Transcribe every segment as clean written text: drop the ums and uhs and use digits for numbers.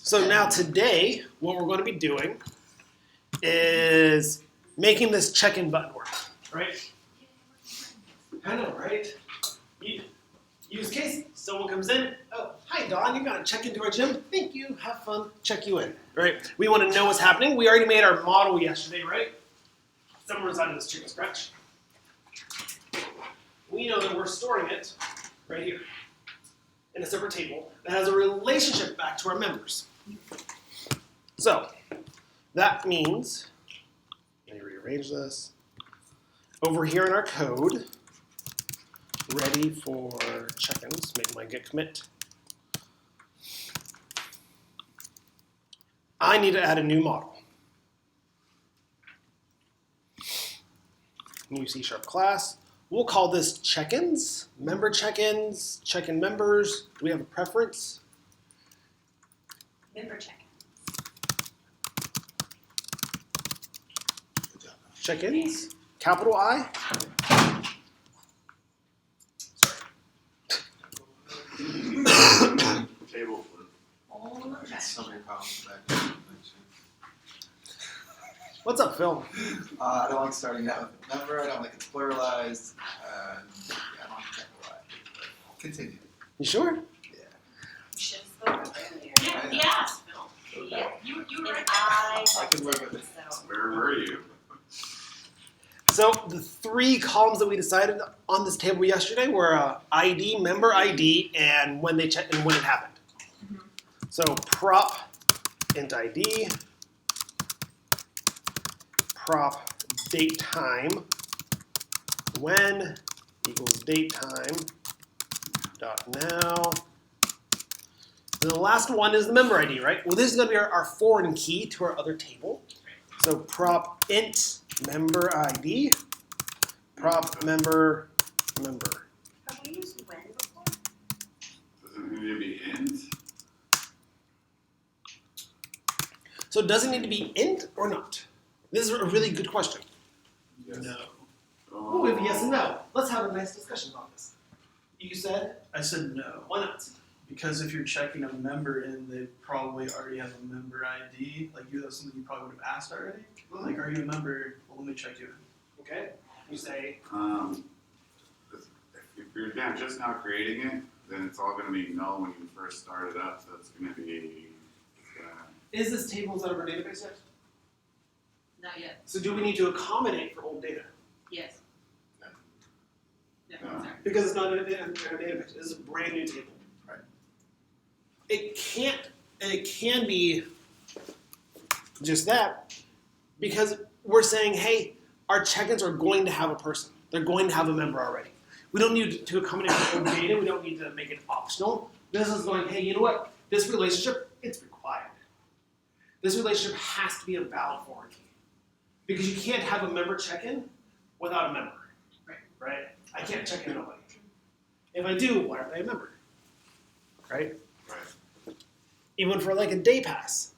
So now today, what we're going to be doing is making this check-in button work, right? I know, right? Use case, someone comes in, oh, hi Don, you got to check into our gym. Thank you, have fun, check you in, right? We want to know what's happening. We already made our model yesterday, right? Somewhere inside of this chicken scratch. We know that we're storing it right here in a separate table that has a relationship back to our members. So that means, let me rearrange this. Over here in our code, ready for check-ins, make my git commit. I need to add a new model. New C# class. We'll call this check-ins, member check-ins, check-in members. Do we have a preference? Member check-ins. Check-ins, capital I. Table flip. All of that. So many problems with that. What's up, Phil? I don't like starting out with a number. I don't like it's pluralized. I don't like capitalized. Continue. You sure? Yeah. You should have spoken earlier. I know. Yeah, yes, Phil. Yeah, you were right. I can live with it. So, Where were you? So the three columns that we decided on this table yesterday were ID, member ID, and when they checked and when it happened. So prop int ID, prop date time, when equals date time dot now. And the last one is the member ID, right? Well, this is going to be our foreign key to our other table. So prop int member ID, prop member. have we used when before? Does it need to be int? So does it need to be int or not? This is a really good question. Yes. No. Oh, we have a yes and no. Let's have a nice discussion on this. You said, I said no. why not? Because if you're checking a member in, they probably already have a member ID. Like that's something you probably would have asked already. Like, are you a member? Well, let me check you in. Okay. You say, If you're just now creating it, then it's all going to be null when you first start it up. So it's going to be. is this table inside of our database yet? Not yet. So do we need to accommodate for old data? Yes. No. No, sorry. Because it's not in our database. This is a brand new table. Right. It can't, and it can be just that, because we're saying, hey, our check-ins are going to have a person. They're going to have a member already. We don't need to accommodate for old data. We don't need to make it optional. This is going, hey, you know what? This relationship, it's required. This relationship has to be a valid foreign key. Because you can't have a member check-in without a member. Right? I can't check in nobody. If I do, why are they a member? Right? Right. Even for like a day pass,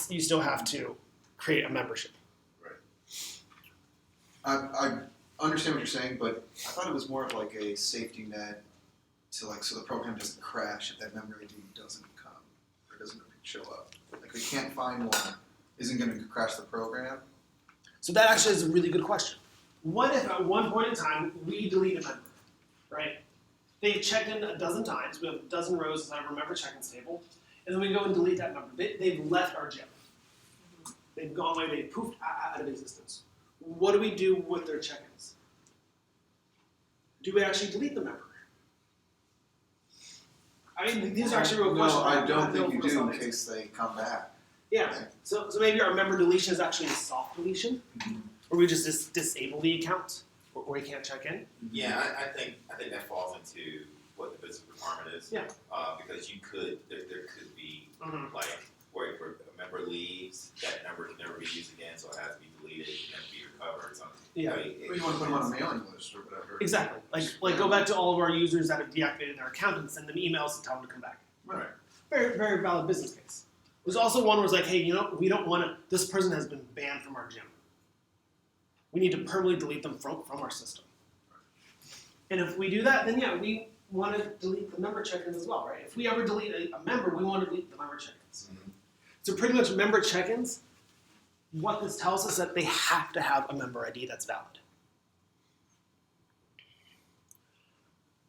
you still have to create a membership. I understand what you're saying, but I thought it was more of like a safety net to like so the program doesn't crash if that member ID doesn't come or doesn't show up. Like we can't find one, isn't going to crash the program. So that actually is a really good question. What if at one point in time we delete a member, right? They've checked in a dozen times. We have a dozen rows inside of our member check-ins table, and then we go and delete that member. They've left our gym. They've gone away. They've poofed out of existence. What do we do with their check-ins? Do we actually delete the member? I mean, these are actually real questions. No, I don't know think you if we're do in solid. case they come back. Yeah. So maybe our member deletion is actually a soft deletion, Mhm. or we just disable the account, or we can't check in. Yeah, I think that falls into what the business requirement is. Yeah. Because you could there could be Mm-hmm. like where a member leaves, that number can never be used again, so it has to be deleted and be recovered or something. Yeah. I mean, Or you want to put them on a mailing list or whatever. Exactly. Like go back to all of our users that have deactivated their account and send them emails to tell them to come back. Right. Very, very valid business case. There's also one where it's like, hey, you know, we don't want to, this person has been banned from our gym. We need to permanently delete them from our system. And if we do that, then yeah, we want to delete the member check-ins as well, right? If we ever delete a member, we want to delete the member check-ins. Mhm. So pretty much member check-ins, what this tells us that they have to have a member ID that's valid.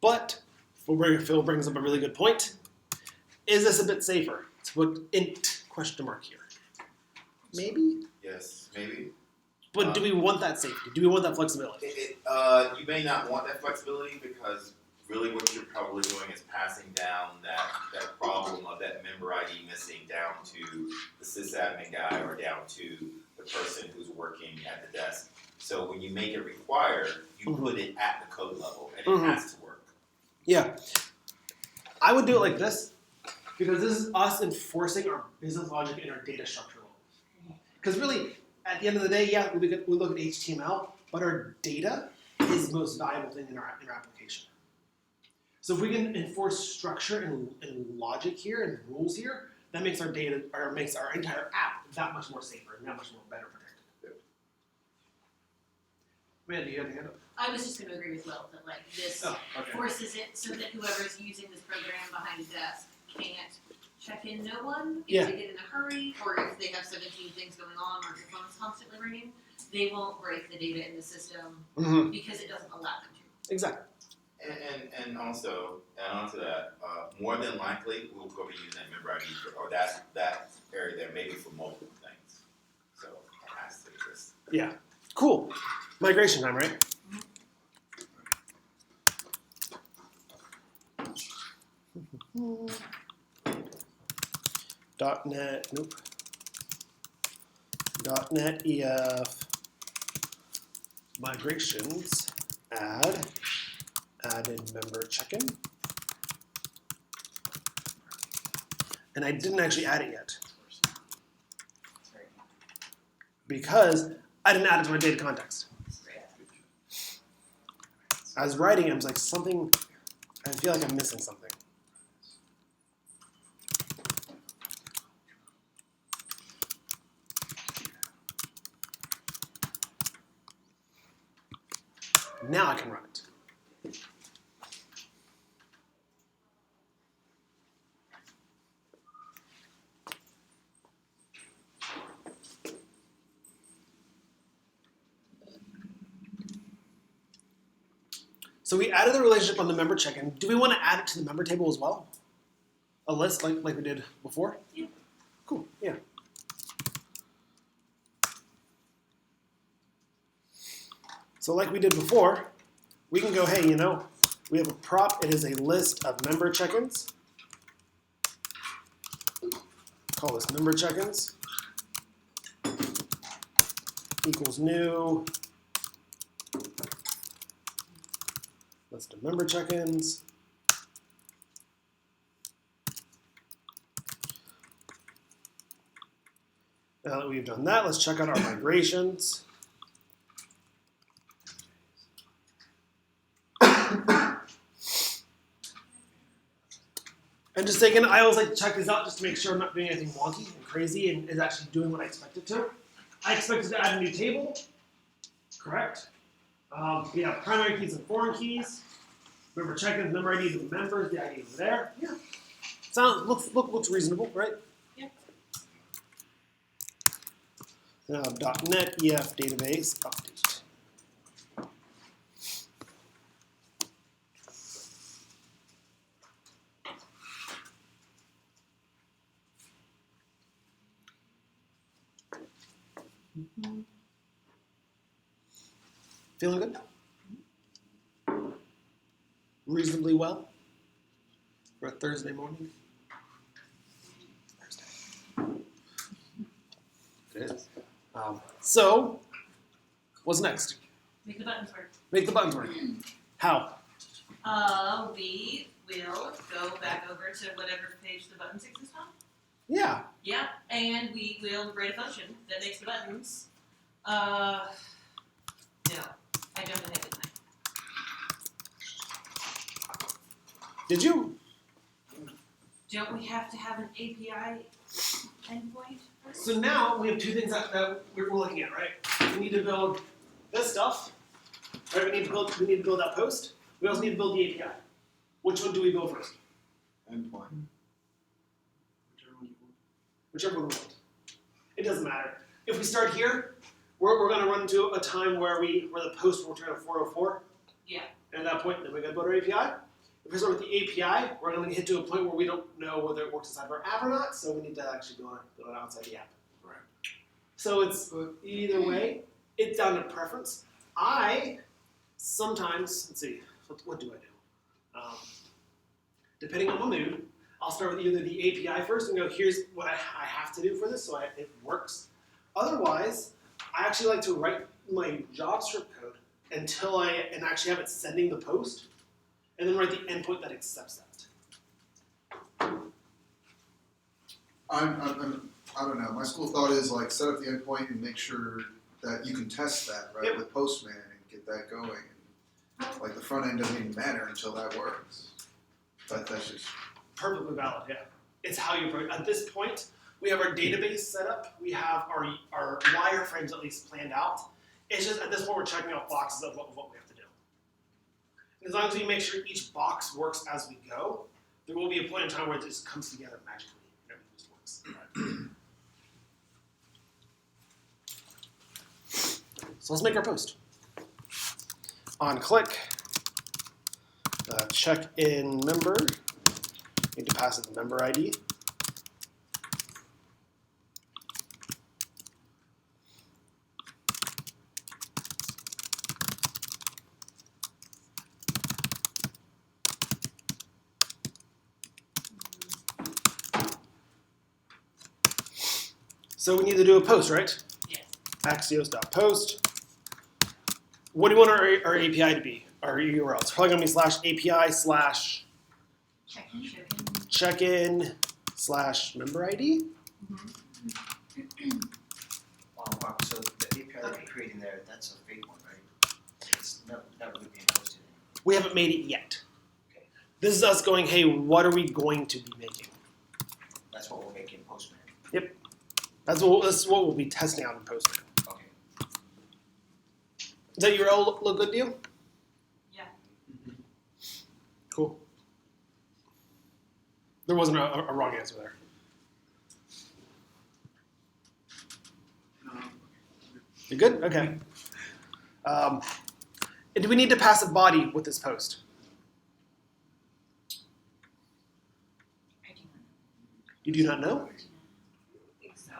But Phil brings up a really good point. Is this a bit safer? To put int question mark here. Maybe? Yes, maybe. But do we want that safety? Do we want that flexibility? You may not want that flexibility because really what you're probably doing is passing down that problem of that member ID missing down to the sysadmin guy or down to the person who's working at the desk. So when you make it required, you put it at the code level and it has to work. Yeah. I would do it like this because this is us enforcing our business logic and our data structure level. Because really, at the end of the day, yeah, we look at HTML, but our data is the most valuable thing in our application. So if we can enforce structure and logic here and rules here, that makes our data, or makes our entire app that much more safer and that much more better protected. Man, do you have a hand up? I was just gonna agree with Will, that like this Oh, okay. forces it so that whoever's using this program behind a desk can't check in no one Yeah. if they get in a hurry, or if they have 17 things going on, or if your phone's constantly ringing, they won't break the data in the system Mm-hmm. because it doesn't allow them to. Exactly. And also, add on to that, more than likely, we'll go be using that member ID or that area there maybe for multiple things. So it has to exist. Yeah. Cool. Migration time, right? .NET, nope. .NET EF migrations, add in member check-in. And I didn't actually add it yet because I didn't add it to my data context. I was writing it, I was like, something, I feel like I'm missing something. Now I can run it. So we added the relationship on the member check-in. Do we want to add it to the member table as well? A list like we did before? Yeah. Cool, yeah. So like we did before, we can go, hey, we have a prop. It is a list of member check-ins. Call this member check-ins. Equals new. List of member check-ins. Now that we've done that, let's check out our migrations. And just again, I always like to check these out just to make sure I'm not doing anything wonky and crazy and is actually doing what I expect it to. I expected to add a new table, correct? We have primary keys and foreign keys. Member check-ins, member IDs of the members, the IDs are there. Yeah. Looks reasonable, right? Yeah. Now .NET EF database update. Feeling good? Reasonably well for a Thursday morning? Thursday. It is. So, what's next? Make the buttons work. Make the buttons work. How? We will go back over to whatever page the buttons exist on. Yeah. Yeah, and we will write a function that makes the buttons. No, I jumped ahead, didn't I? Did you? Don't we have to have an API endpoint? So now we have two things that we're looking at, right? We need to build this stuff. Right? We need to build that post. We also need to build the API. Which one do we go first? Endpoint. Whichever one we want. It doesn't matter. If we start here, we're going to run into a time where the post will return a 404. Yeah. And at that point, then we got to build our API. If we start with the API, we're going to get to a point where we don't know whether it works inside of our app or not, so we need to actually build it outside the app. Right. So it's either way, it's down to preference. I sometimes, let's see, what do I do? Depending on my mood, I'll start with either the API first and go, here's what I have to do for this so it works. Otherwise, I actually like to write my JavaScript code until I actually have it sending the post, and then write the endpoint that accepts that. I don't know. My school of thought is like set up the endpoint and make sure that you can test that, right, Yep. with Postman and get that going. And, like the front end doesn't even matter until that works. But that's just Perfectly valid, yeah. It's how you approach. At this point, we have our database set up. We have our wireframes at least planned out. It's just at this point we're checking off boxes of what we have to do. And as long as we make sure each box works as we go, there will be a point in time where it just comes together magically and everything just works. So let's make our post. On click, check in member. Need to pass it the member ID. So we need to do a post, right? Yes. Axios.post. What do you want our API to be? Our URL. It's probably going to be /API/ check-in / member ID. Wow, so the API that you're creating there, that's a fake one, right? It's never really being posted. We haven't made it yet. Okay. This is us going, hey, what are we going to be making? That's what we're making Postman. This is what we'll be testing out in Postman. Okay. Does that URL look good to you? Yeah. Cool. There wasn't a wrong answer there. No. You good? Okay. Do we need to pass a body with this post? I do not You do not know? think so.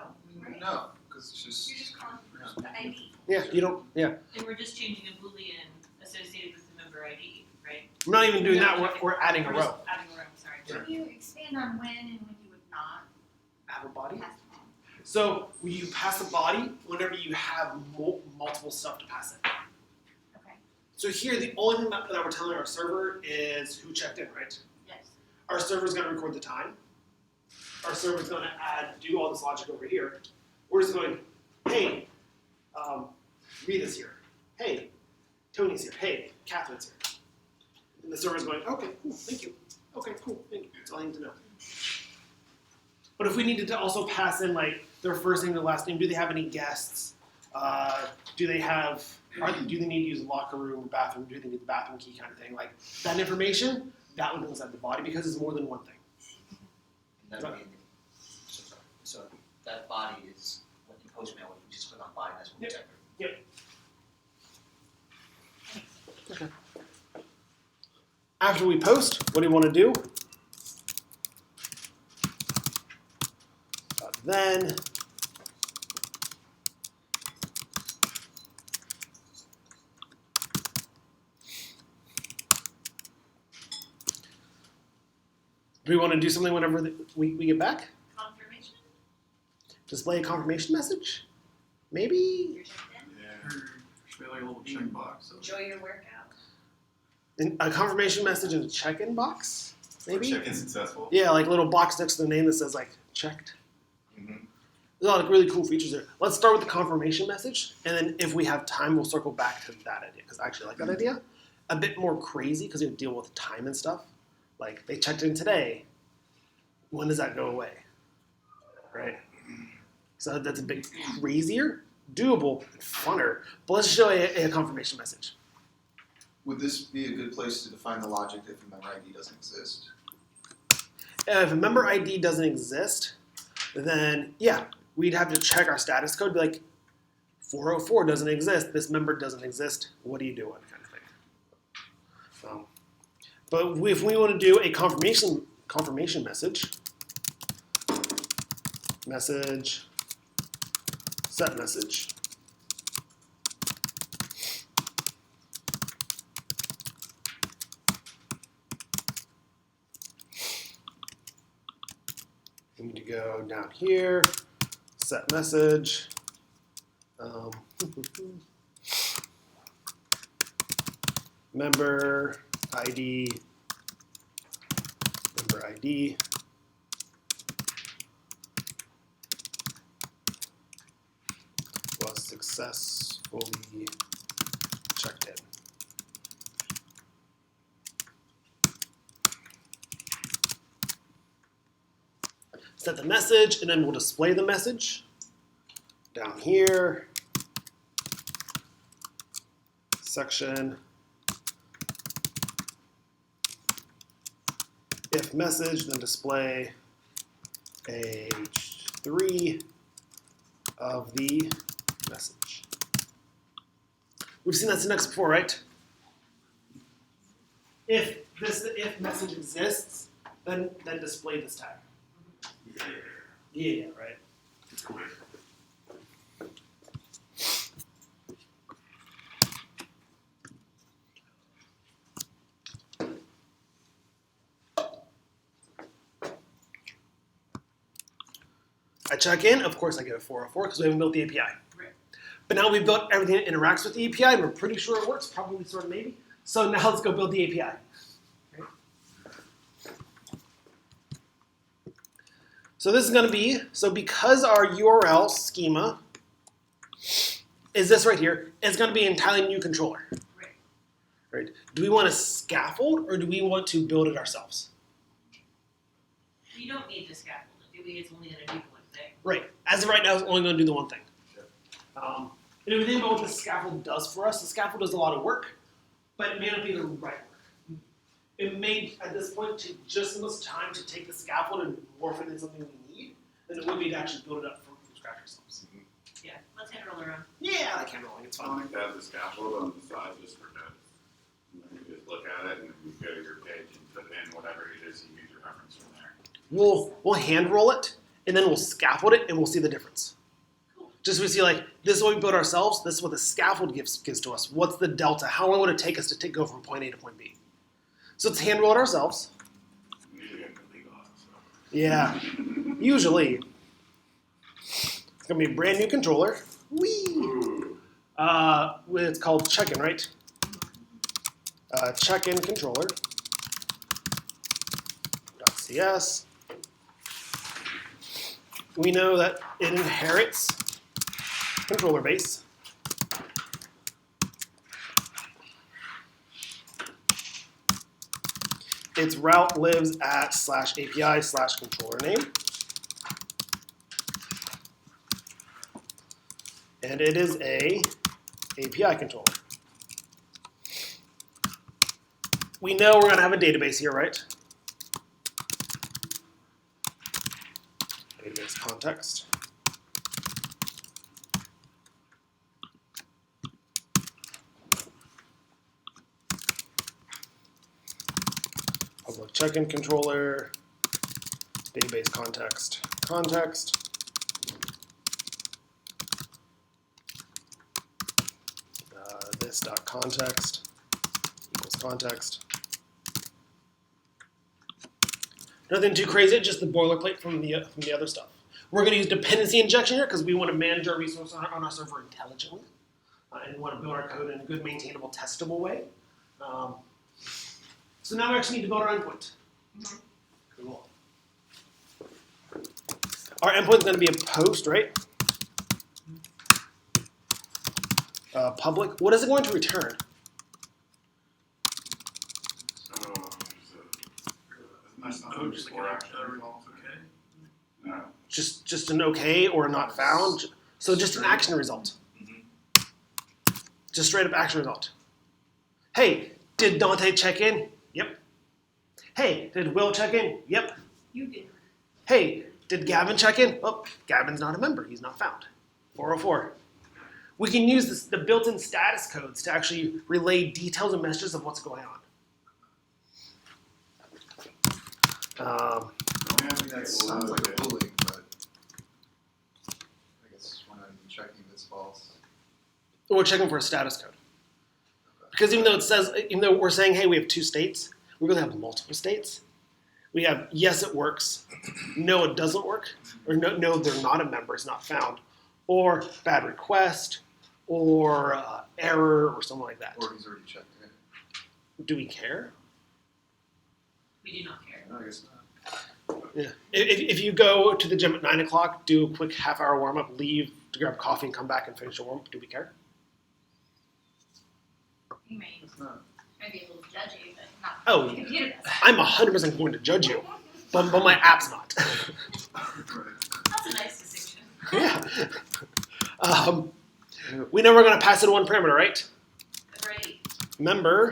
no, because it's just You're just calling for the ID. Yeah, you don't. Yeah. And we're just changing a Boolean associated with the member ID, right? We're not even doing No, that. We're adding a We're row. just adding a row, sorry. Yeah. Can you expand on when and when you would not Have a body. pass them on? So when you pass a body whenever you have multiple stuff to pass in. Okay. So here, the only thing that we're telling our server is who checked in, right? Yes. Our server's going to record the time. Our server's going to do all this logic over here. We're just going, hey, Rita's here. Hey, Tony's here. Hey, Catherine's here. And the server's going, okay, cool, thank you. Okay, cool, thank you. That's all I need to know. But if we needed to also pass in like their first name, their last name, do they have any guests? Do they need to use a locker room, bathroom? Do they need the bathroom key kind of thing? Like that information, that would go inside the body because it's more than one thing. And that would be, so that body is what you Postman, when you just click on body, that's what we check. After we post, what do you want to do? Then do we want to do something whenever we get back? Confirmation? Display a confirmation message? Maybe? You're checked in? Yeah. Or should be like a little checkbox. So. Enjoy your workout. A confirmation message in a check-in box? Maybe? Check-in successful. Yeah, like a little box next to the name that says like checked. Mm-hmm. There's a lot of really cool features there. Let's start with the confirmation message, and then if we have time, we'll circle back to that idea because I actually like that idea. A bit more crazy because you deal with time and stuff. Like they checked in today. When does that go away? Right. So that's a bit crazier, doable, and funner. But let's show you a confirmation message. Would this be a good place to define the logic if a member ID doesn't exist? If a member ID doesn't exist, then yeah, we'd have to check our status code, be like, 404 doesn't exist, this member doesn't exist, what are you doing, kind of thing. But if we want to do a confirmation message, set message, we need to go down here, set message. Member ID was successfully checked in. Set the message, and then we'll display the message down here. Section. If message, then display H3 of the message. We've seen that syntax before, right? If message exists, then display this tag. Yeah, right. It's cool. I check in, of course I get a 404 because we haven't built the API. Right. But now we've built everything that interacts with the API and we're pretty sure it works, probably, sort of, maybe. So now let's go build the API. Okay. So this is going to be, so because our URL schema is this right here, it's going to be an entirely new controller. Right? Do we want to scaffold or do we want to build it ourselves? We don't need to scaffold it, do we? It's only gonna do one thing. Right. As of right now, it's only going to do the one thing. And if we think about what the scaffold does for us, the scaffold does a lot of work, but it may not be the right work. It may, at this point, take just as much time to take the scaffold and morph it into something we need than it would be to actually build it up from scratch ourselves. Yeah, let's hand roll around. Yeah, I can't rolling. It's I fine. like to have the scaffold on the side just for that. And then you just look at it and then you go to your page and put in whatever it is you use your reference from there. We'll hand roll it, and then we'll scaffold it, and we'll see the difference. Just so we see, like, this is what we build ourselves, this is what the scaffold gives to us. What's the delta? How long would it take us to go from point A to point B? So let's hand roll it ourselves. Usually get complete off, so. Yeah, usually. It's going to be a brand new controller. Whee! Ooh. It's called check-in, right? Check-in controller. .cs. We know that it inherits controller base. Its route lives at /API/controller name. And it is a API controller. We know we're going to have a database here, right? Database context. Public check-in controller, database context, this dot context equals context. Nothing too crazy, just the boilerplate from the other stuff. We're going to use dependency injection here because we want to manage our resources on our server intelligently and want to build our code in a good, maintainable, testable way. So now we actually need to build our endpoint. Cool. Our endpoint is going to be a post, right? Public. What is it going to return? So, that's not Oh, just like an action error. results. Okay. No. Just an okay or not found? So just an action result. Just straight up action result. Hey, did Dante check in? Yep. Hey, did Will check in? Yep. You do. Hey, did Gavin check in? Oh, Gavin's not a member. He's not found. 404. We can use the built-in status codes to actually relay details and messages of what's going on. I mean, that sounds like a bullying, but I guess we're not even checking if it's false. We're checking for a status code. Because even though we're saying, hey, we have 2 states, we really have multiple states. We have, yes, it works, no, it doesn't work, or no, they're not a member, it's not found, or bad request, or error, or something like that. Or he's already checked in. Do we care? We do not care. No, I guess not. Yeah. If you go to the gym at 9 o'clock, do a quick half-hour warm-up, leave to grab coffee, and come back and finish your warm-up, do we care? You may, It's not. might be a little judgy, but not. Oh, The computer does. I'm 100% going to judge you, but my app's not. Right. That's a nice distinction. Yeah. We know we're going to pass it to one parameter, right? Right. Member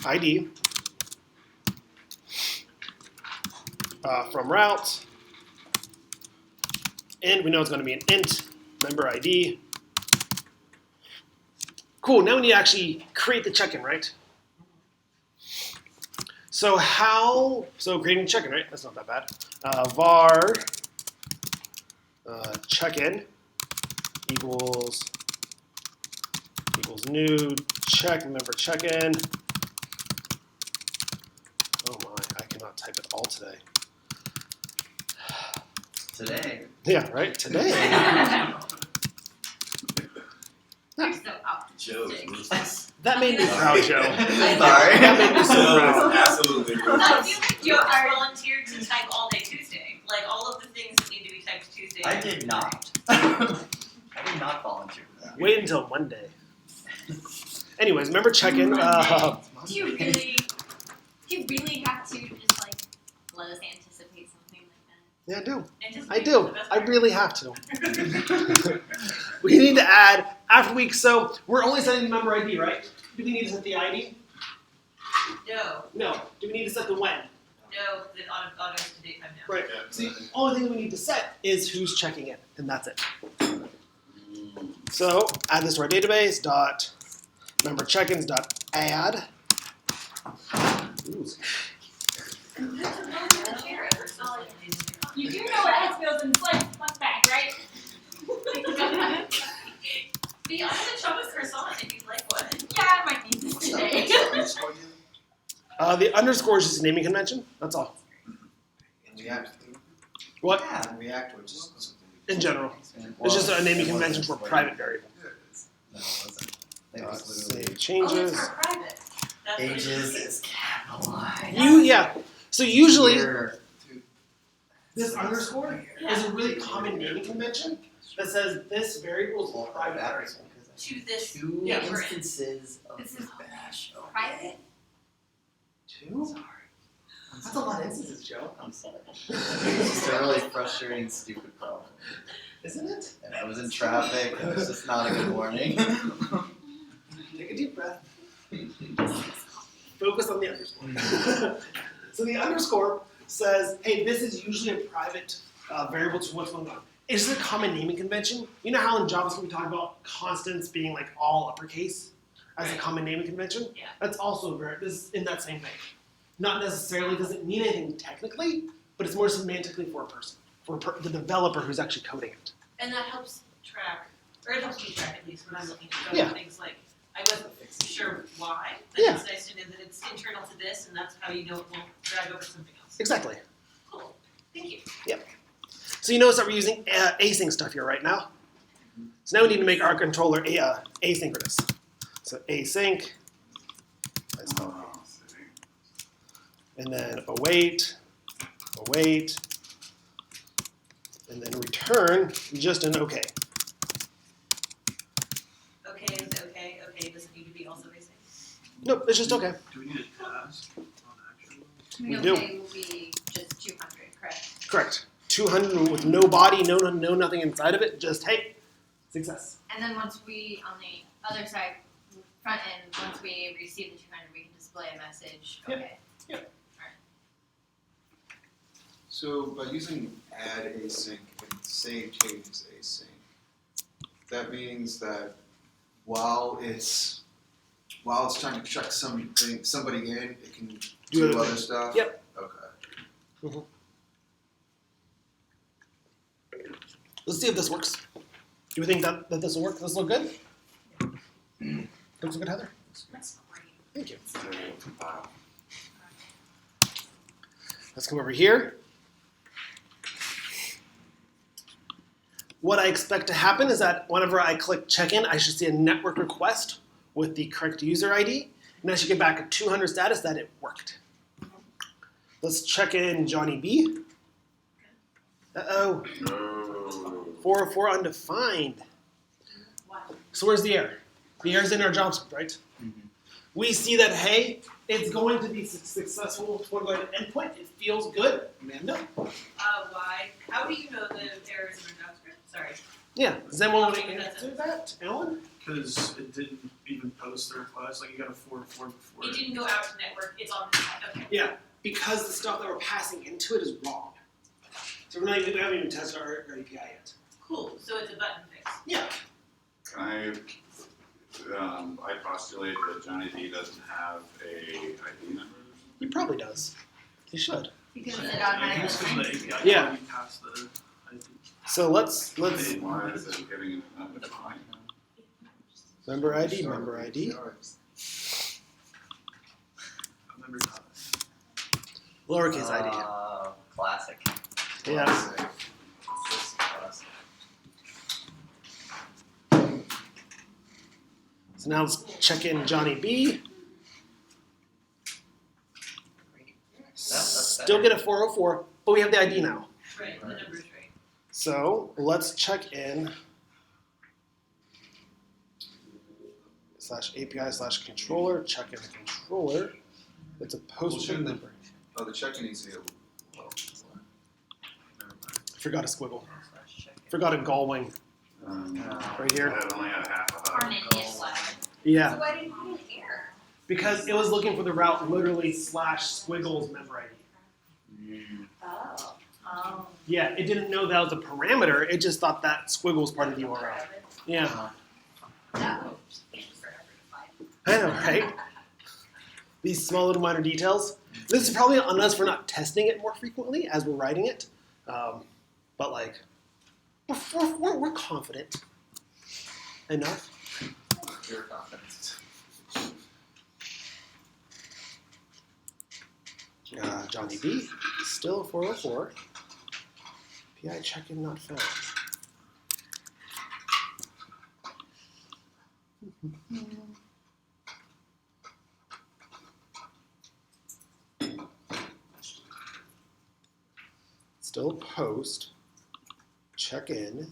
ID from route, and we know it's going to be an int member ID. Cool. Now we need to actually create the check-in, right? So creating check-in, right? That's not that bad. Var check-in equals new member check-in. Oh my, I cannot type it all today. Today. Yeah, right? Today. You're so optimistic. Joe's ruthless. That made me proud, Joe. Sorry. That made me so Joe proud. is absolutely I ruthless. feel like Joe has volunteered to type all day Tuesday. Like all of the things that need to be typed Tuesday. I did not. I did not volunteer for that. Wait until Monday. Anyways, member check-in. Do you really have to just like let us anticipate something like Yeah, I do. Anticipate I is do. the best I part. really have to. We need to add after week. So we're only setting the member ID, right? Do we need to set the ID? No, No. Do we need to set the when? no, the auto to date time now. Right. So the only thing we need to set is who's checking in, and that's it. So add this to our database. Dot member check-ins. Dot add. Ooh. You do know what ass goes in flex bag, right? Be on the chocolate croissant if you'd like one. Yeah, I might need this What's that? today. What's that underscore again? The underscore is just a naming convention. That's all. In React. What? Yeah. In React, which is In general, Well, it's just a naming it convention wasn't for what- private variable. Yeah, it is. No, it wasn't. It was Save literally Oh, it's changes. for private. That's what it ages is. is capitalized. Yeah. So usually Here. this underscore is a really common naming convention that says this variable is a private variable. To this. Two Yeah, we're in. instances of This the is bash. Oh, private? Two? sorry. I'm That's a lot of instances, Joe. I'm sorry. It's just a really frustrating, stupid problem. Isn't it? And I was in traffic, and it was just not a good morning. Take a deep breath. Focus on the underscore. So the underscore says, hey, this is usually a private variable to what's going on. It's just a common naming convention. You know how in JavaScript we talk about constants being like all uppercase as a common naming convention? Yeah. That's also this is in that same vein. Not necessarily doesn't mean anything technically, but it's more semantically for a person, for the developer who's actually coding it. And that helps track, or it helps me track at least when I'm looking to go Yeah. things like, I wasn't sure why, but Yeah. it's nice to know that it's internal to this and that's how you know it won't drag over something else. Exactly. Cool, thank you. So you notice that we're using async stuff here right now. So now we need to make our controller asynchronous. So async, and then await, and then return just an okay. Okay is okay, okay doesn't need to be also basic. Nope, it's just okay. Do we need a task on action? We do. Okay will be just 200, correct? Correct. 200 with no body, no nothing inside of it. Just hey, success. And then once we, on the other side, front end, once we receive the 200, we can display a message, Yep. okay. So by using add async and save changes async, that means that while it's trying to check somebody in, it can do other other things. stuff? Yep. Okay. Let's see if this works. Do we think that this will work? Does this look good? Looks good, Heather. That's great. Thank you. So, Let's come over here. What I expect to happen is that whenever I click check-in, I should see a network request with the correct user ID, and I should get back a 200 status that it worked. Let's check in Johnny B. Uh-oh, no. 404 undefined. What? So where's the error? The error's in our job script, right? We see that, hey, it's going to be successful to go ahead and endpoint. It feels good. Amanda? Why? How do you know the errors in our JavaScript? Sorry. Yeah. Does anyone want to Okay, that's answer that? Alan? Because it didn't even post the request, like you got a 404 before. It didn't go out to network, it's on the side, okay. Yeah, because the stuff that we're passing into it is wrong. So we haven't even tested our API yet. Cool, so it's a button fix. Yeah. Can I postulate that Johnny D doesn't have a ID number or something? He probably does. He should. Because Yeah, it automatically because of finds the API Yeah. already passed the ID. So let's Why is it giving it an undefined? member ID, member ID. Remember that. Lowercase ID. Classic. Yeah. Classic. So now let's check in Johnny B. Still get a 404, but we have the ID now. Right, the number's right. So let's check in /API/controller, check in the controller. It's a posted number. Oh, the check-in needs to be well, Forgot a squiggle. Forgot a gull wing right here. That only had half a Or hut. an Indian flag. Yeah, So why did you put an error? because it was looking for the route literally /squiggles member ID. Oh. Oh. Yeah, it didn't know that was a parameter. It just thought that squiggle was part of the URL. Yeah, That would make forever to find. I know, right? These small little minor details. This is probably on us for not testing it more frequently as we're writing it. But like, we're confident enough. pure confidence. Johnny B, still 404. PI check-in not found. Still post. Check in.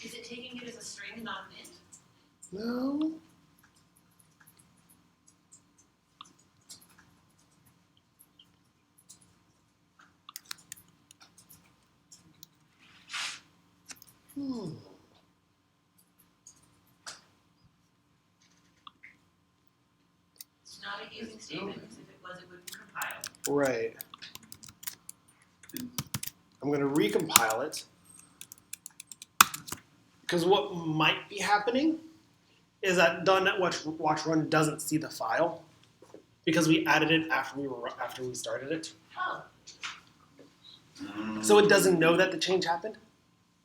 Is it taking it as a string and not an int? No. It's not a using statement, because if it was, it would be compiled. Right. I'm going to recompile it. Because what might be happening is that .NET Watch Run doesn't see the file because we added it after we started it. Oh, So it doesn't know that the change happened.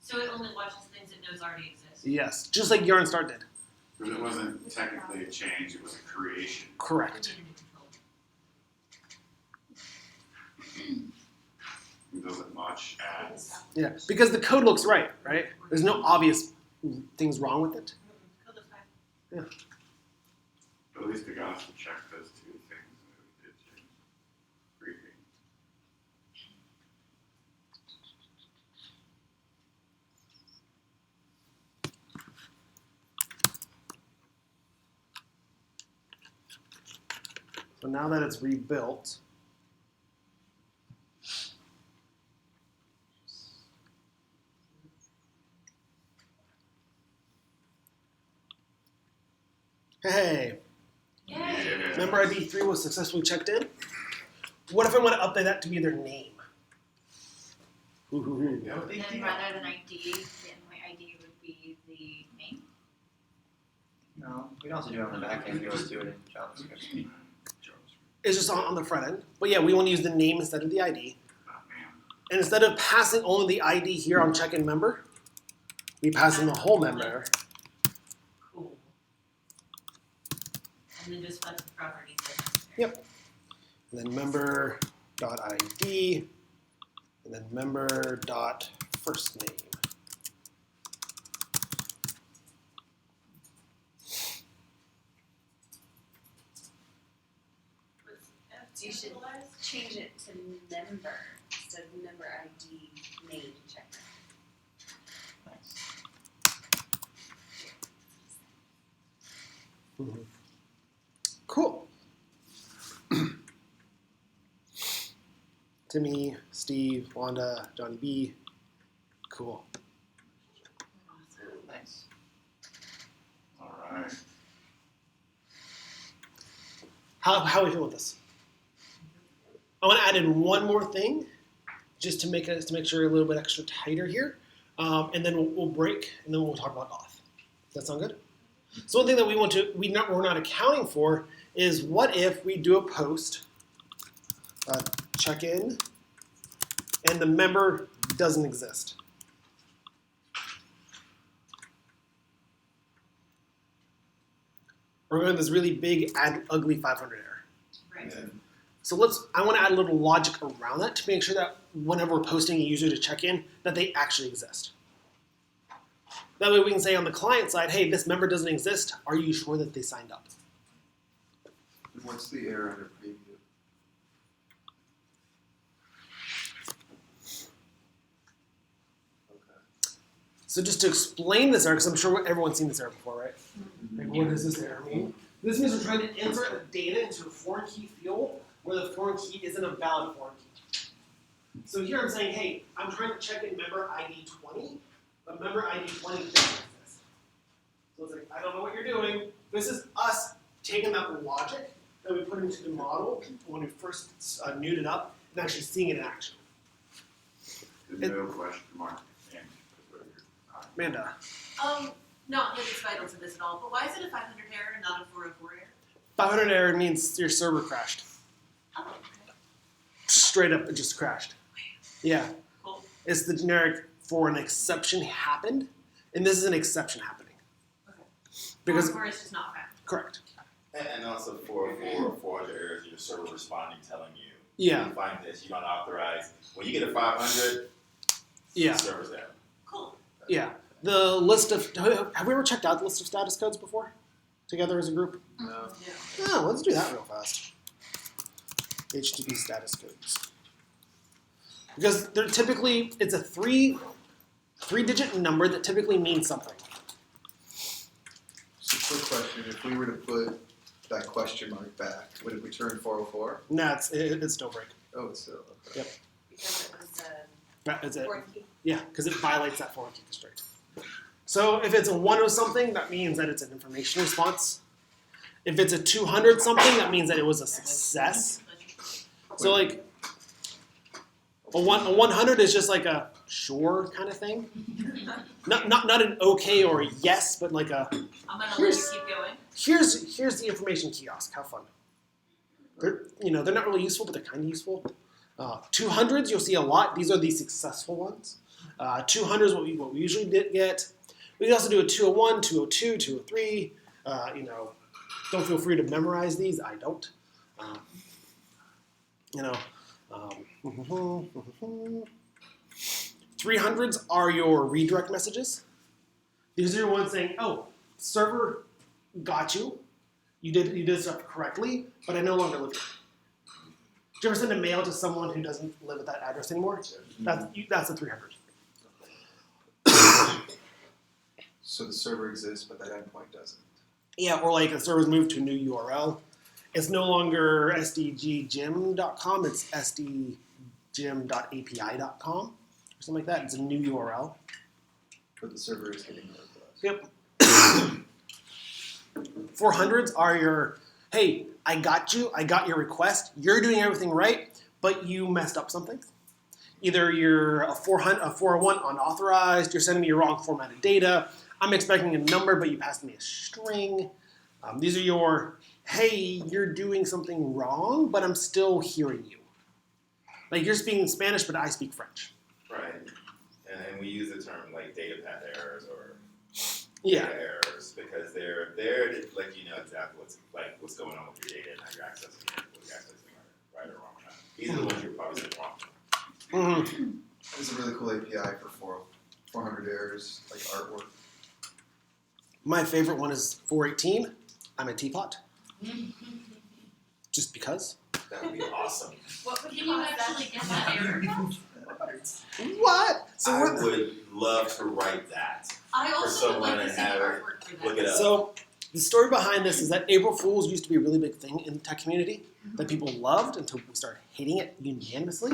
so it only watches things it knows already exist. Yes, just like Yarn Start did. Because it wasn't technically a change, it was a creation. Correct. It doesn't much add. Yeah, because the code looks right? There's no obvious things wrong with it. Code looks fine. But at least we got us to check those two things that we did change. Briefing. So now that it's rebuilt, Hey, Yay. member ID 3 was successfully checked in. What if I want to update that to be their name? Ooh. Yeah. Then rather than ID, the endpoint ID would be the name. No, we don't have to do it on the back end, we always do it in JavaScript. It's just on the front end. But yeah, we want to use the name instead of the ID. Oh, man. And instead of passing only the ID here on check-in member, we pass in the whole member. Cool. And then just flex the properties as necessary. Yep. And then member.id, and then member.first name. You should change it to member instead of member ID name checker. Nice. Cool. Timmy, Steve, Wanda, Johnny B. Cool. Nice. Alright. How are we feeling with this? I want to add in one more thing, just to make sure a little bit extra tighter here, and then we'll break, and then we'll talk about auth. Does that sound good? So one thing that we're not accounting for is what if we do a post, check in, and the member doesn't exist. We're going to this really big, ugly 500 error. Right. So I want to add a little logic around that to make sure that whenever we're posting a user to check in, that they actually exist. That way we can say on the client side, hey, this member doesn't exist. Are you sure that they signed up? And what's the error under preview? Okay. So just to explain this error, because I'm sure everyone's seen this error before, right? Like, what does this error mean? This means we're trying to insert a data into a foreign key field where the foreign key isn't a valid foreign key. So here I'm saying, hey, I'm trying to check in member ID 20, but member ID 20 doesn't exist. So it's like, I don't know what you're doing. This is us taking that logic that we put into the model when we first newed it up and actually seeing it in action. There's no question mark. And that's what you're- Amanda. Not that it's vital to this at all, but why is it a 500 error and not a 404 error? 500 error means your server crashed. Oh, okay. Straight up, it just crashed. Yeah. Cool. It's the generic for an exception happened, and this is an exception happening. Okay. Because, 404 is just not found. correct. And also for 400 errors, your server responding telling you, Yeah, you find this, you don't authorize. When you get a 500, yeah, the server's down. Cool. yeah. The list of, have we ever checked out the list of status codes before? Together as a group? No. Yeah. Oh, let's do that real fast. HTTP status codes. Because they're typically, it's a three-digit number that typically means something. So quick question, if we were to put that question mark back, would it return 404? No, it's still break. Oh, it's still, okay. Because it was It's a, fourth key. yeah, because it violates that foreign key constraint. So if it's a 1 something, that means that it's an information response. If it's a 200 something, that means that it was a success. So like a 100 is just like a sure kind of thing. Not an okay or a yes, but like a I'm gonna let you keep going. here's the information kiosk. Have fun. They're not really useful, but they're kind of useful. 200s you'll see a lot. These are the successful ones. 200 is what we usually get. We can also do a 201, 202, 203. Don't feel free to memorize these. I don't. 300s are your redirect messages. These are your ones saying, "Oh, server got you. You did stuff correctly, but I no longer live here." Did you ever send a mail to someone who doesn't live at that address anymore? That's a 300. So the server exists, but that endpoint doesn't. Yeah, or like a server's moved to a new URL. It's no longer sdggym.com, it's sdgym.api.com or something like that. It's a new URL. But the server is getting the request. Yep. 400s are your, hey, I got you, I got your request, you're doing everything right, but you messed up something. Either you're a 401 unauthorized, you're sending me your wrong formatted data, I'm expecting a number, but you passed me a string. These are your, hey, you're doing something wrong, but I'm still hearing you. Like you're speaking Spanish, but I speak French. Right. And we use the term like data path errors or Yeah. data errors because they're there to let you know exactly what's going on with your data and how you're accessing it, whether you're accessing it right or wrong or not. These are the ones you're probably saying wrong. Mm-hmm. It's a really cool API for 400 errors, like artwork. My favorite one is 418. I'm a teapot. Just because. That would be awesome. What would Can you actually get that error code? What? So I we're would love to write that. I also would someone like to and see the have it artwork for that. Look it up. So the story behind this is that April Fools used to be a really big thing in the tech community that people loved until we started hating it unanimously.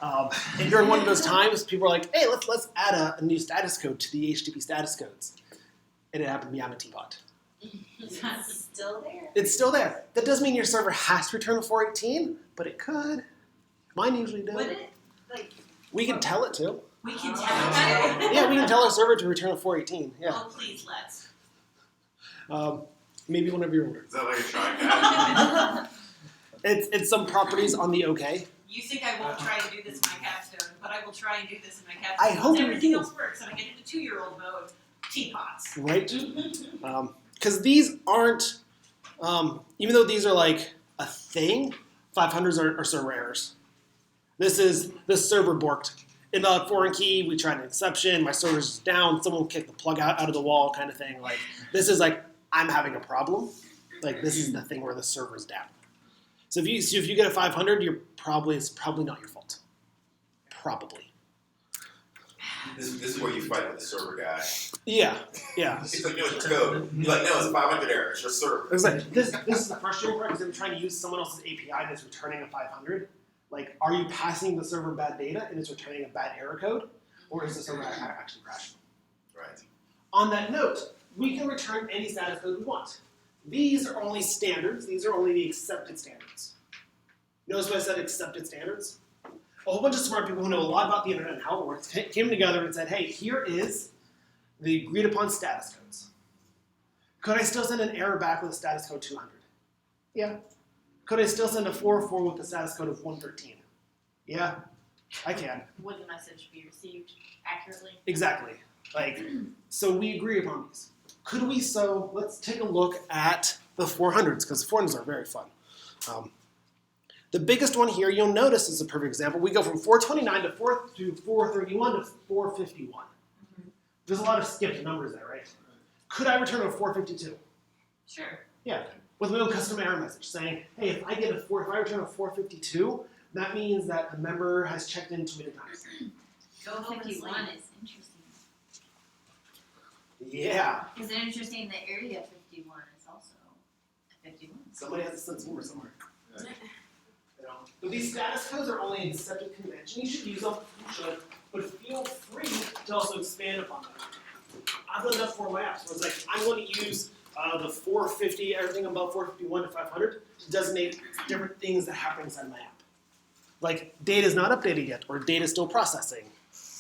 And during one of those times, people were like, "Hey, let's add a new status code to the HTTP status codes," and it happened to be I'm a teapot. That's still there. It's still there. That doesn't mean your server has to return a 418, but it could. Mine usually does. Would it, like, We can tell it to. We can tell it. Yeah, we can tell our server to return a 418. Yeah. Oh, please, let's. Maybe one of your orders. Is that like a try catch? It's some properties on the OK. You think I won't try and do this in my capstone, but I will try and do this in my capstone. I hope Once you everything do. else works, and I get into 2-year-old mode. Teapots. Right? Because these aren't, even though these are like a thing, 500s are server errors. This server borked. In the foreign key, we tried an exception, my server's down, someone kicked the plug out of the wall kind of thing. Like, this is like, I'm having a problem. Like, this is the thing where the server's down. So if you get a 500, it's probably not your fault. Probably. This is where you fight with the server guy. Yeah, yeah. He's like, no, it's your code. You're like, no, it's 500 error. It's your server. It's like, this is the frustrating part because I'm trying to use someone else's API that's returning a 500. Like, are you passing the server bad data and it's returning a bad error code? Or is the server actually crashing? Right. On that note, we can return any status code we want. These are only standards. These are only the accepted standards. Notice what I said, accepted standards? A whole bunch of smart people who know a lot about the internet and how it works came together and said, hey, here is the agreed upon status codes. Could I still send an error back with a status code 200? Yeah. Could I still send a 404 with a status code of 113? Yeah, I can. Would the message be received accurately? Exactly. Like, so we agree upon these. Let's take a look at the 400s, because 400s are very fun. The biggest one here, you'll notice, is a perfect example. We go from 429 to 431 to 451. There's a lot of skipped numbers there, right? Could I return a 452? Sure. Yeah, with my own custom error message saying, hey, if I return a 452, that means that a member has checked in too many times. Go home and sleep. 51 is interesting. Yeah. Is it interesting that Area 51 is also a 51? Somebody has a sense of humor somewhere. You know, but these status codes are only an accepted convention. You should use them, you should, but feel free to also expand upon them. I've done that for my apps. So it's like, I'm going to use the 450, everything above 451 to 500 to designate different things that happen inside my app. Like, data is not updated yet, or data is still processing,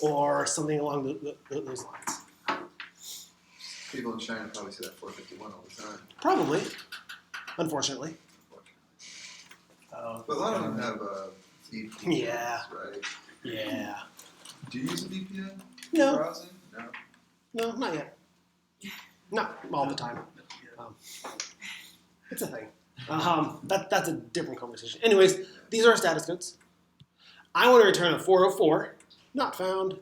or something along those lines. People in China probably say that 451 all the time. Probably, unfortunately. But a lot of them have VPNs, Yeah. right? Yeah. Do you use a VPN for No, browsing? No. no, not yet. Not all the time. It's a thing. That's a different conversation. Anyways, these are our status codes. I want to return a 404, not found,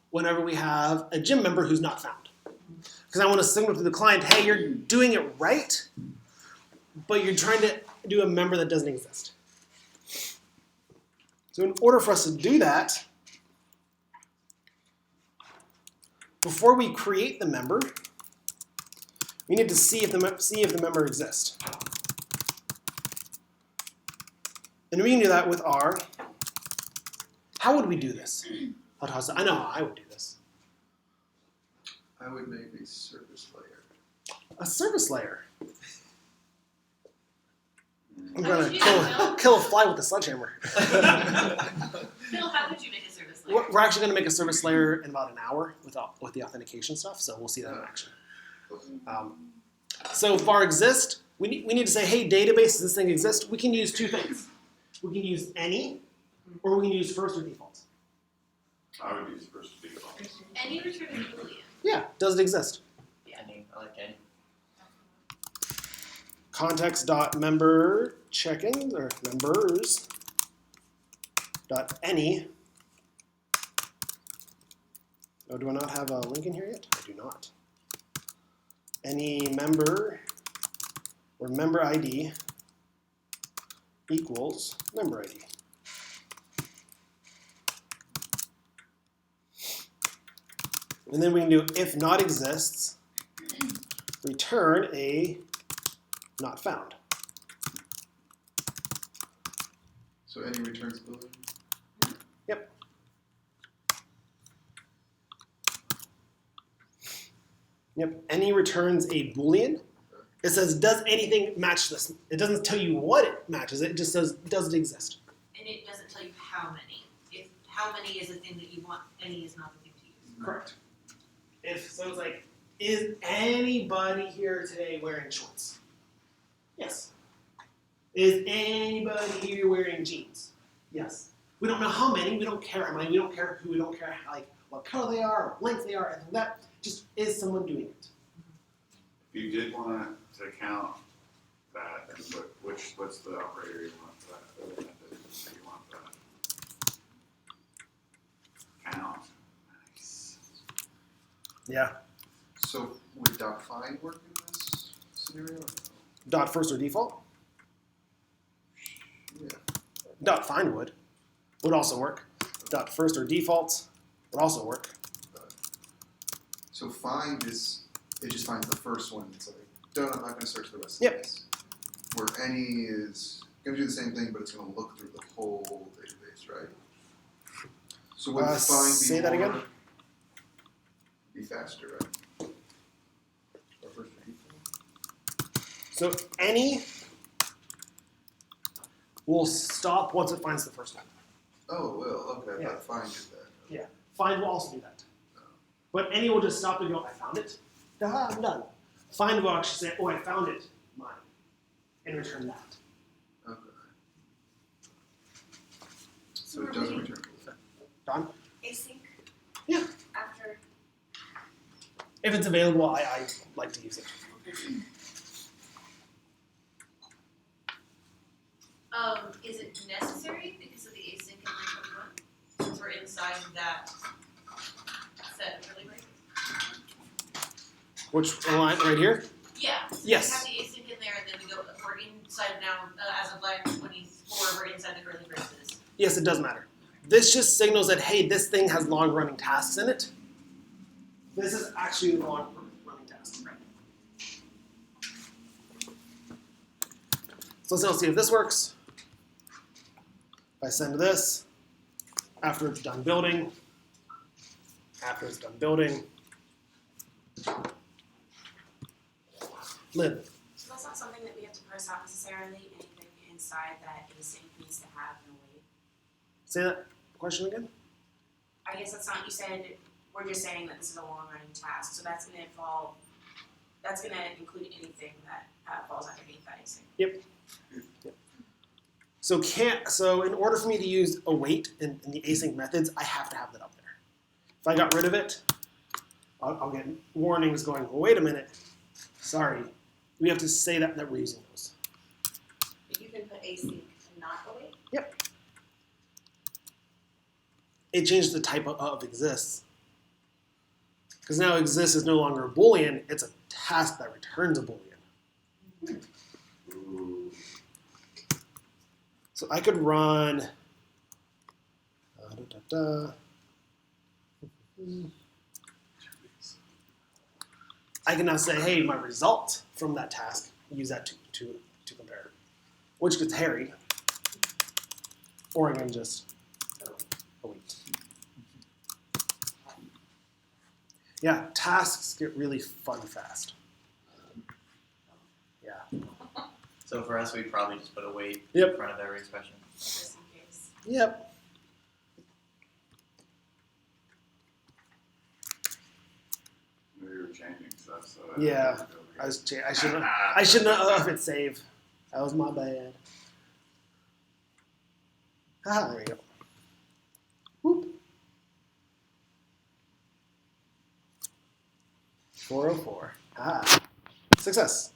whenever we have a gym member who's not found. Because I want to signal to the client, hey, you're doing it right, but you're trying to do a member that doesn't exist. So in order for us to do that, before we create the member, we need to see if the member exists. And we can do that with our, how would we do this? I know how I would do this. I would make a service layer. A service layer. I'm How gonna would you do that, Bill? kill a fly with a sledgehammer. Bill, how would you make a service layer? We're actually going to make a service layer in about an hour with the authentication stuff, so we'll see that in action. So for our exist, we need to say, hey, database, does this thing exist? We can use two things. We can use any, or we can use first or default. I would use first default. Any return is Boolean. Yeah, does it exist? Any, I like any. Context.member check-ins or members dot any. Oh, do I not have a link in here yet? I do not. Any member or member ID equals member ID. And then we can do if not exists, return a not found. So any returns Boolean? Yep. Yep. Any returns a Boolean. It says, does anything match this? It doesn't tell you what it matches. It just says, does it exist? And it doesn't tell you how many. If how many is the thing that you want, any is not the thing to use. Correct. If so, it's like, is anybody here today wearing shorts? Yes. Is anybody here wearing jeans? Yes. We don't know how many. We don't care how many. We don't care who. We don't care like what color they are, or length they are, anything like that. Just is someone doing it? If you did want to count that, then what's the operator you want for that? Or method that you want for that? Count. Nice. Yeah. So would .find work in this scenario? Or no? Dot first or default. Yeah. Dot find would also work. Dot first or default would also work. So find is, it just finds the first one. It's like, I'm not going to search the rest Yep. of this. Where any is going to do the same thing, but it's going to look through the whole database, right? So would find be say that more, again? Be faster, right? Or first or default? So any will stop once it finds the first one. Oh, well, okay. I Yeah. thought find did that. Find will also do that. But any will just stop and go, I found it. I'm done. Find will actually say, oh, I found it, mine, and return that. Okay. So it doesn't return. Don? Async. Yeah. After. If it's available, I like to use it. Is it necessary because of the async in line 21? Since we're inside that set of really breaks? Which line right here? Yeah. So Yes. we have the async in there, and then we go. We're inside now as of line 24. We're inside the curly braces. Yes, it does matter. This just signals that, hey, this thing has long-running tasks in it. This is actually a long-running task. Right. So let's see if this works. If I send this, after it's done building, Lynn. So that's not something that we have to parse out necessarily. Anything inside that async needs to have no weight. Say that question again. I guess that's not, you said, we're just saying that this is a long running task, so that's gonna include anything that falls underneath that async. So in order for me to use await in the async methods, I have to have that up there. If I got rid of it, I'll get warnings going, well, wait a minute, sorry. We have to say that we're using those. But you can put async and not await. It changed the type of exists. Because now exists is no longer a Boolean, it's a task that returns a Boolean. Ooh. So I could run I can now say, hey, my result from that task, use that to compare, which gets hairy. Or I can just await. Yeah, tasks get really fun fast. So for us, we'd probably just put a weight Yep. in front of every expression. Just in case. Yep. Maybe you're changing, so that's, Yeah. I shouldn't have hit save. That was my bad. Ah, there we go. Whoop. 404. Ah. Success.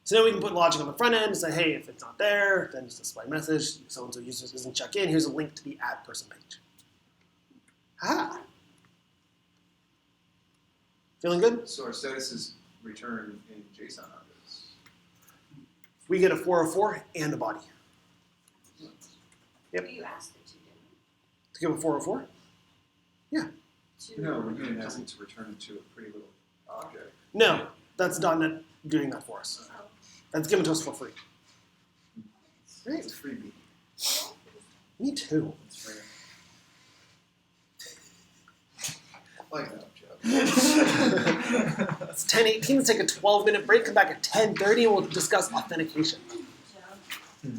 So now we can put logic on the front end and say, hey, if it's not there, then just display message. So-and-so user doesn't check in. Here's a link to the add person page. Ah. Feeling good? So our status is return in JSON on this. We get a 404 and a body. Yep. But you asked it to, didn't To give a 404? you? To- No, we didn't ask it to return it to a pretty little object. No, that's .NET doing that for us. Oh. That's given to us for free. Great. It's a freebie. Me too. It's free. Like that, Joe. It's 10:18. Let's take a 12-minute break. Come back at 10:30 and we'll discuss authentication. Joe.